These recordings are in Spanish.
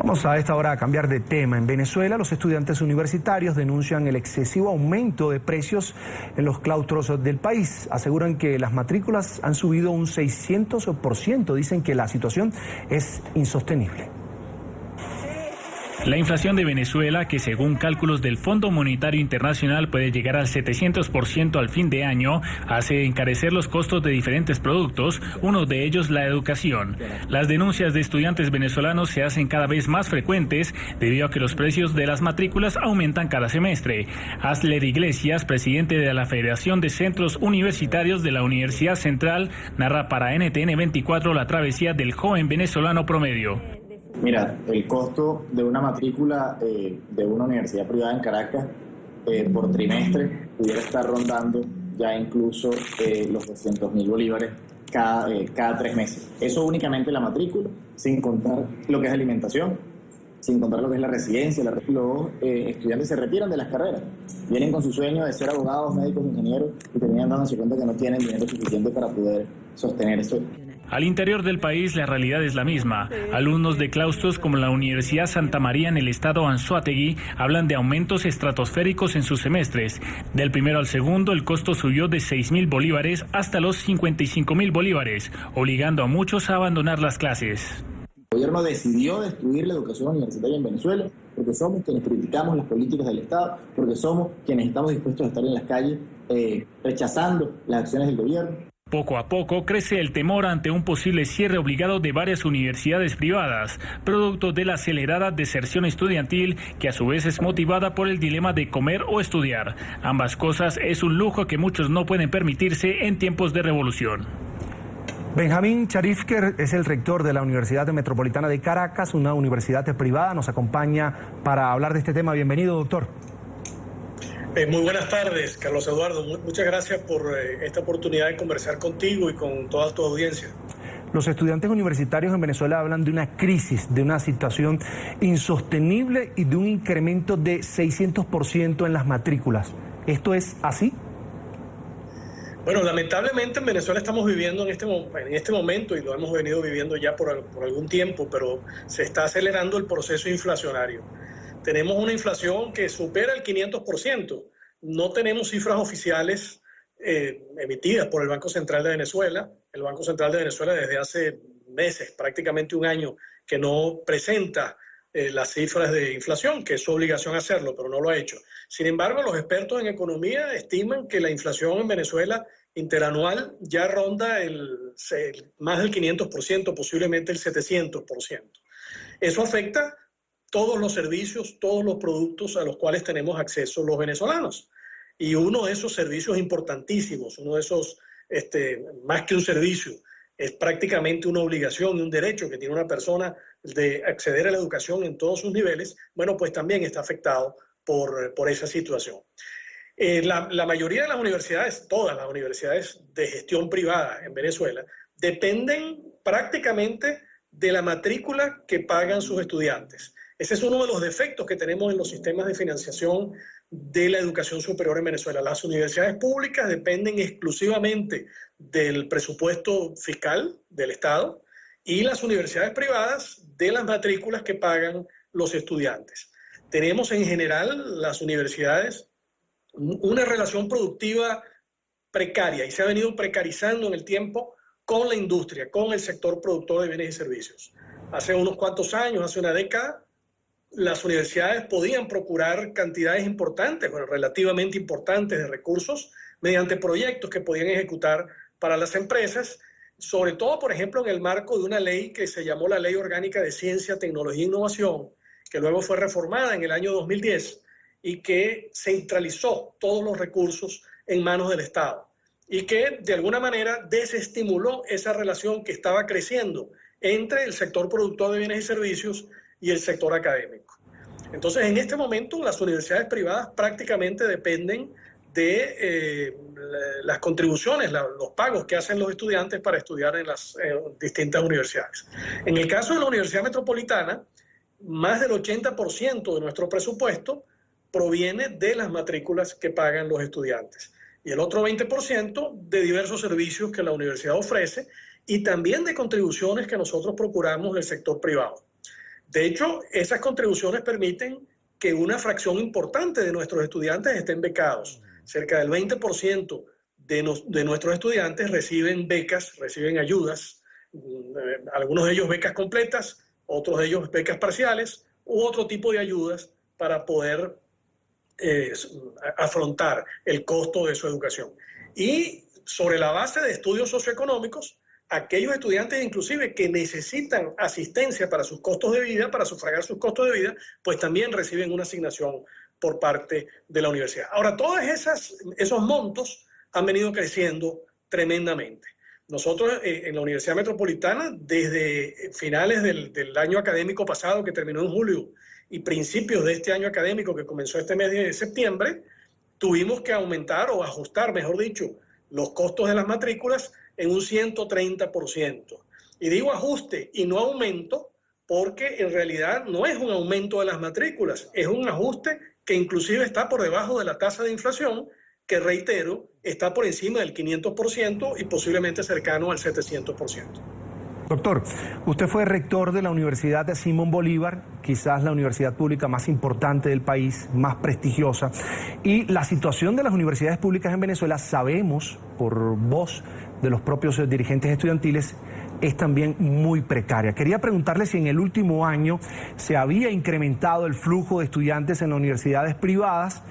Vamos a esta hora a cambiar de tema. En Venezuela, los estudiantes universitarios denuncian el excesivo aumento de precios en los claustros del país. Aseguran que las matrículas han subido un 600%. Dicen que la situación es insostenible. La inflación de Venezuela, que según cálculos del Fondo Monetario Internacional puede llegar al 700% al fin de año, hace encarecer los costos de diferentes productos, uno de ellos la educación. Las denuncias de estudiantes venezolanos se hacen cada vez más frecuentes debido a que los precios de las matrículas aumentan cada semestre. Asler Iglesias, presidente de la Federación de Centros Universitarios de la Universidad Central, narra para NTN 24 la travesía del joven venezolano promedio. Mira, el costo de una matrícula de una universidad privada en Caracas por trimestre pudiera estar rondando ya incluso los 200.000 bolívares cada 3 meses. Eso únicamente la matrícula, sin contar lo que es alimentación, sin contar lo que es la residencia. Los estudiantes se retiran de las carreras, vienen con su sueño de ser abogados, médicos, ingenieros y terminan dándose cuenta que no tienen dinero suficiente para poder sostener eso. Al interior del país la realidad es la misma. Alumnos de claustros como la Universidad Santa María en el estado Anzoátegui hablan de aumentos estratosféricos en sus semestres. Del primero al segundo el costo subió de 6.000 bolívares hasta los 55.000 bolívares, obligando a muchos a abandonar las clases. El gobierno decidió destruir la educación universitaria en Venezuela porque somos quienes criticamos las políticas del Estado, porque somos quienes estamos dispuestos a estar en las calles rechazando las acciones del gobierno. Poco a poco crece el temor ante un posible cierre obligado de varias universidades privadas, producto de la acelerada deserción estudiantil que a su vez es motivada por el dilema de comer o estudiar. Ambas cosas es un lujo que muchos no pueden permitirse en tiempos de revolución. Benjamín Charifker es el rector de la Universidad Metropolitana de Caracas, una universidad privada. Nos acompaña para hablar de este tema. Bienvenido, doctor. Muy buenas tardes, Carlos Eduardo. Muchas gracias por esta oportunidad de conversar contigo y con toda tu audiencia. Los estudiantes universitarios en Venezuela hablan de una crisis, de una situación insostenible y de un incremento de 600% en las matrículas. ¿Esto es así? Bueno, lamentablemente en Venezuela estamos viviendo en este momento, y lo hemos venido viviendo ya por algún tiempo, pero se está acelerando el proceso inflacionario. Tenemos una inflación que supera el 500%. No tenemos cifras oficiales emitidas por el Banco Central de Venezuela. El Banco Central de Venezuela desde hace meses, prácticamente un año, que no presenta las cifras de inflación, que es su obligación hacerlo, pero no lo ha hecho. Sin embargo, los expertos en economía estiman que la inflación en Venezuela interanual ya ronda más del 500%, posiblemente el 700%. Eso afecta todos los servicios, todos los productos a los cuales tenemos acceso los venezolanos. Y uno de esos servicios importantísimos, uno de esos, más que un servicio, es prácticamente una obligación y un derecho que tiene una persona de acceder a la educación en todos sus niveles, bueno, pues también está afectado por esa situación. La mayoría de las universidades, todas las universidades de gestión privada en Venezuela, dependen prácticamente de la matrícula que pagan sus estudiantes. Ese es uno de los defectos que tenemos en los sistemas de financiación de la educación superior en Venezuela. Las universidades públicas dependen exclusivamente del presupuesto fiscal del Estado y las universidades privadas de las matrículas que pagan los estudiantes. Tenemos en general las universidades una relación productiva precaria y se ha venido precarizando en el tiempo con la industria, con el sector productor de bienes y servicios. Hace unos cuantos años, hace una década, las universidades podían procurar cantidades importantes, bueno, relativamente importantes de recursos mediante proyectos que podían ejecutar para las empresas, sobre todo, por ejemplo, en el marco de una ley que se llamó la Ley Orgánica de Ciencia, Tecnología e Innovación, que luego fue reformada en el año 2010 y que centralizó todos los recursos en manos del Estado y que de alguna manera desestimuló esa relación que estaba creciendo entre el sector productor de bienes y servicios y el sector académico. Entonces, en este momento, las universidades privadas prácticamente dependen de las contribuciones, los pagos que hacen los estudiantes para estudiar en las distintas universidades. En el caso de la Universidad Metropolitana, más del 80% de nuestro presupuesto proviene de las matrículas que pagan los estudiantes y el otro 20% de diversos servicios que la universidad ofrece y también de contribuciones que nosotros procuramos del sector privado. De hecho, esas contribuciones permiten que una fracción importante de nuestros estudiantes estén becados. Cerca del 20% de nuestros estudiantes reciben becas, reciben ayudas, algunos de ellos becas completas, otros de ellos becas parciales u otro tipo de ayudas para poder afrontar el costo de su educación. Y sobre la base de estudios socioeconómicos, aquellos estudiantes inclusive que necesitan asistencia para sus costos de vida, para sufragar sus costos de vida, pues también reciben una asignación por parte de la universidad. Ahora, todos esos montos han venido creciendo tremendamente. Nosotros en la Universidad Metropolitana, desde finales del año académico pasado, que terminó en julio, y principios de este año académico, que comenzó este mes de septiembre, tuvimos que aumentar o ajustar, mejor dicho, los costos de las matrículas en un 130%. Y digo ajuste y no aumento porque en realidad no es un aumento de las matrículas, es un ajuste que inclusive está por debajo de la tasa de inflación, que reitero, está por encima del 500% y posiblemente cercano al 700%. Doctor, usted fue rector de la Universidad de Simón Bolívar, quizás la universidad pública más importante del país, más prestigiosa. Y la situación de las universidades públicas en Venezuela, sabemos por voz de los propios dirigentes estudiantiles, es también muy precaria. Quería preguntarle si en el último año se había incrementado el flujo de estudiantes en las universidades privadas,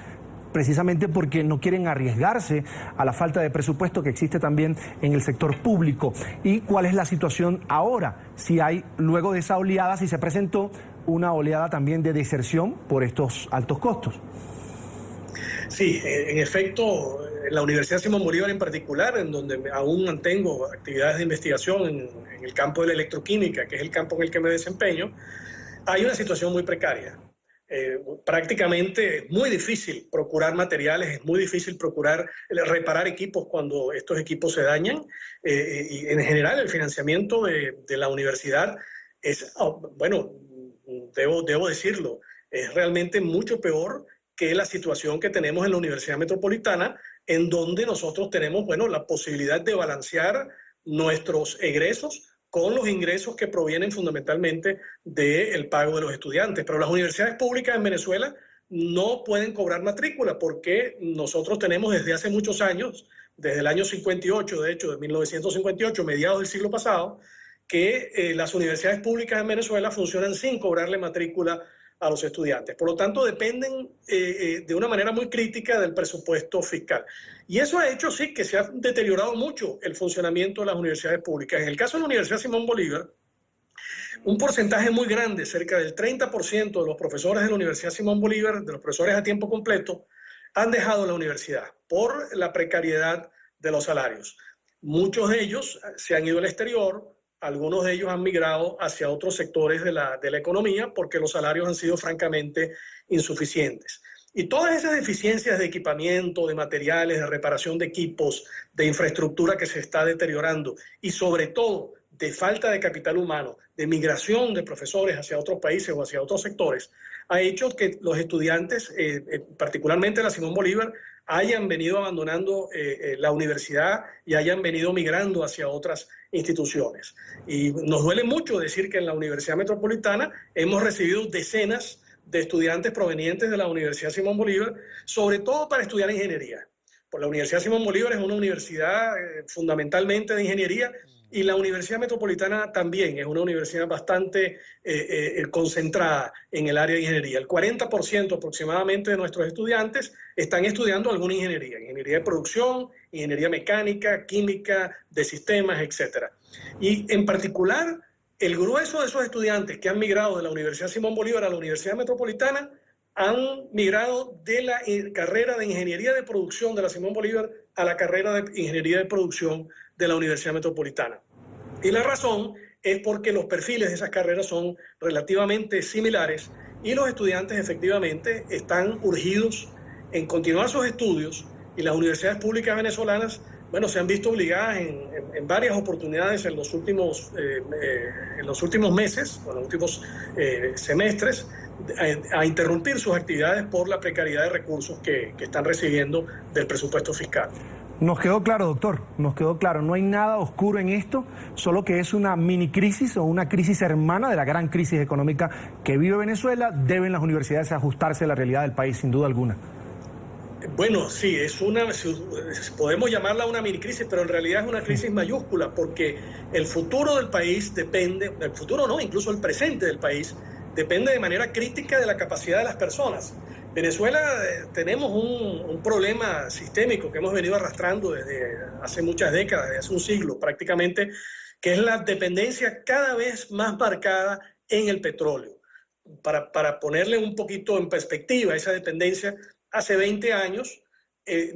precisamente porque no quieren arriesgarse a la falta de presupuesto que existe también en el sector público. ¿Y cuál es la situación ahora? Si hay, luego de esa oleada, si se presentó una oleada también de deserción por estos altos costos. Sí, en efecto, en la Universidad Simón Bolívar en particular, en donde aún mantengo actividades de investigación en el campo de la electroquímica, que es el campo en el que me desempeño, hay una situación muy precaria. Prácticamente es muy difícil procurar materiales, es muy difícil reparar equipos cuando estos equipos se dañan, y en general el financiamiento de la universidad es, bueno, debo decirlo, es realmente mucho peor que la situación que tenemos en la Universidad Metropolitana, en donde nosotros tenemos, bueno, la posibilidad de balancear nuestros egresos con los ingresos que provienen fundamentalmente del pago de los estudiantes. Pero las universidades públicas en Venezuela no pueden cobrar matrícula porque nosotros tenemos desde hace muchos años, desde el año 58, de hecho, de 1958, mediados del siglo pasado, que las universidades públicas en Venezuela funcionan sin cobrarle matrícula a los estudiantes. Por lo tanto, dependen de una manera muy crítica del presupuesto fiscal. Y eso ha hecho, sí, que se ha deteriorado mucho el funcionamiento de las universidades públicas. En el caso de la Universidad Simón Bolívar, un porcentaje muy grande, cerca del 30% de los profesores de la Universidad Simón Bolívar, de los profesores a tiempo completo, han dejado la universidad por la precariedad de los salarios. Muchos de ellos se han ido al exterior. Algunos de ellos han migrado hacia otros sectores de la economía porque los salarios han sido francamente insuficientes. Y todas esas deficiencias de equipamiento, de materiales, de reparación de equipos, de infraestructura que se está deteriorando y sobre todo de falta de capital humano, de migración de profesores hacia otros países o hacia otros sectores, ha hecho que los estudiantes, particularmente la Simón Bolívar, hayan venido abandonando la universidad y hayan venido migrando hacia otras instituciones. Y nos duele mucho decir que en la Universidad Metropolitana hemos recibido decenas de estudiantes provenientes de la Universidad Simón Bolívar, sobre todo para estudiar ingeniería. Pues la Universidad Simón Bolívar es una universidad fundamentalmente de ingeniería, y la Universidad Metropolitana también es una universidad bastante concentrada en el área de ingeniería. El 40% aproximadamente de nuestros estudiantes están estudiando alguna ingeniería de producción, ingeniería mecánica, química, de sistemas, etc. Y en particular, el grueso de esos estudiantes que han migrado de la Universidad Simón Bolívar a la Universidad Metropolitana han migrado de la carrera de ingeniería de producción de la Simón Bolívar a la carrera de ingeniería de producción de la Universidad Metropolitana. Y la razón es porque los perfiles de esas carreras son relativamente similares y los estudiantes efectivamente están urgidos en continuar sus estudios, y las universidades públicas venezolanas, bueno, se han visto obligadas en varias oportunidades en los últimos meses, o en los últimos semestres, a interrumpir sus actividades por la precariedad de recursos que están recibiendo del presupuesto fiscal. Nos quedó claro, doctor, nos quedó claro. No hay nada oscuro en esto, solo que es una mini crisis o una crisis hermana de la gran crisis económica que vive Venezuela. Deben las universidades ajustarse a la realidad del país, sin duda alguna. Bueno, sí, podemos llamarla una mini crisis, pero en realidad es una crisis mayúscula, porque el futuro del país depende, el futuro no, incluso el presente del país, depende de manera crítica de la capacidad de las personas. Venezuela tenemos un problema sistémico que hemos venido arrastrando desde hace muchas décadas, desde hace un siglo prácticamente, que es la dependencia cada vez más marcada en el petróleo. Para ponerle un poquito en perspectiva esa dependencia, hace 20 años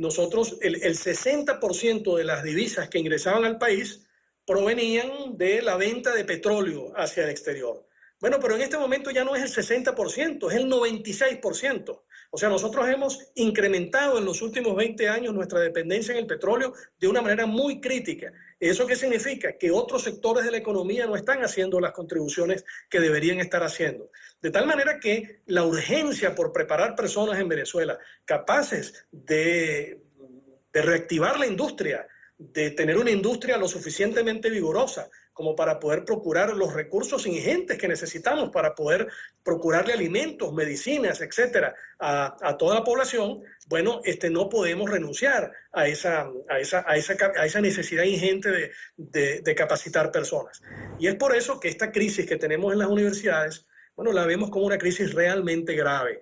nosotros el 60% de las divisas que ingresaban al país provenían de la venta de petróleo hacia el exterior. Bueno, pero en este momento ya no es el 60%, es el 96%. O sea, nosotros hemos incrementado en los últimos 20 años nuestra dependencia en el petróleo de una manera muy crítica. ¿Eso qué significa? Que otros sectores de la economía no están haciendo las contribuciones que deberían estar haciendo. De tal manera que la urgencia por preparar personas en Venezuela capaces de reactivar la industria, de tener una industria lo suficientemente vigorosa como para poder procurar los recursos ingentes que necesitamos para poder procurarle alimentos, medicinas, etcétera, a toda la población. Bueno, no podemos renunciar a esa necesidad ingente de capacitar personas. Y es por eso que esta crisis que tenemos en las universidades, bueno, la vemos como una crisis realmente grave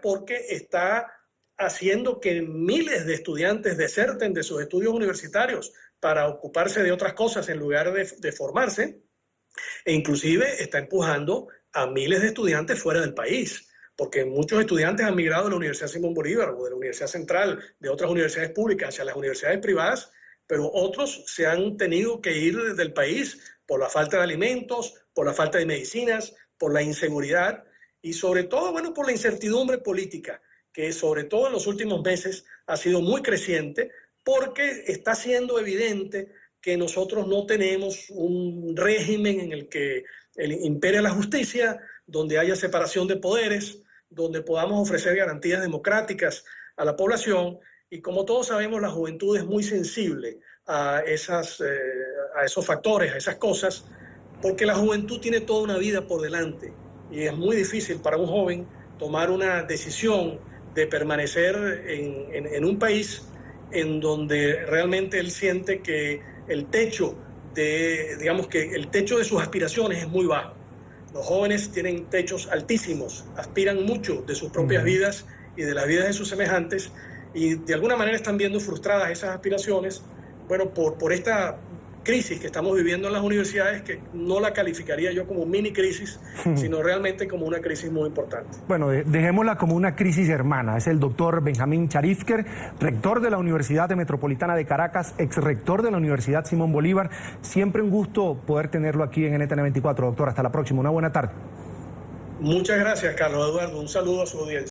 porque está haciendo que miles de estudiantes deserten de sus estudios universitarios para ocuparse de otras cosas en lugar de formarse, e inclusive está empujando a miles de estudiantes fuera del país, porque muchos estudiantes han migrado de la Universidad Simón Bolívar o de la Universidad Central, de otras universidades públicas hacia las universidades privadas, pero otros se han tenido que ir del país por la falta de alimentos, por la falta de medicinas, por la inseguridad y sobre todo, bueno, por la incertidumbre política, que sobre todo en los últimos meses ha sido muy creciente, porque está siendo evidente que nosotros no tenemos un régimen en el que impere la justicia, donde haya separación de poderes, donde podamos ofrecer garantías democráticas a la población. Y como todos sabemos, la juventud es muy sensible a esos factores, a esas cosas, porque la juventud tiene toda una vida por delante y es muy difícil para un joven tomar una decisión de permanecer en un país en donde realmente él siente que el techo de sus aspiraciones es muy bajo. Los jóvenes tienen techos altísimos, aspiran mucho de sus propias vidas y de las vidas de sus semejantes, y de alguna manera están viendo frustradas esas aspiraciones, bueno, por esta crisis que estamos viviendo en las universidades, que no la calificaría yo como mini crisis, sino realmente como una crisis muy importante. Bueno, dejémosla como una crisis hermana. Es el doctor Benjamín Charifker, rector de la Universidad Metropolitana de Caracas, ex rector de la Universidad Simón Bolívar. Siempre un gusto poder tenerlo aquí en NTN 24, doctor. Hasta la próxima. Una buena tarde. Muchas gracias, Carlos Eduardo. Un saludo a su audiencia.